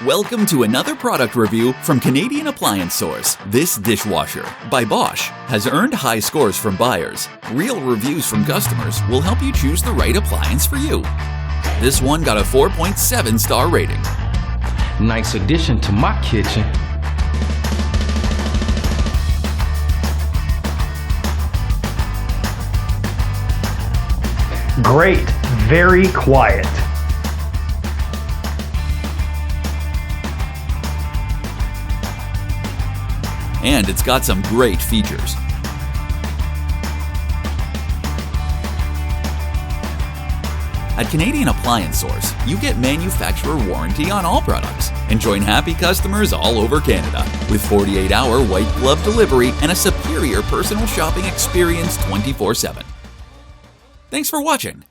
Welcome to another product review from Canadian appliance source. This dishwasher, by Bosch, has earned high scores from buyers. Real reviews from customers will help you choose the right appliance for you. This one got a 4.7 star rating. Nice addition to my kitchen. Great, very quiet. And it's got some great features. At Canadian Appliance Source, you get manufacturer warranty on all products and join happy customers all over Canada with 48-hour white glove delivery and a superior personal shopping experience 24/7. Thanks for watching.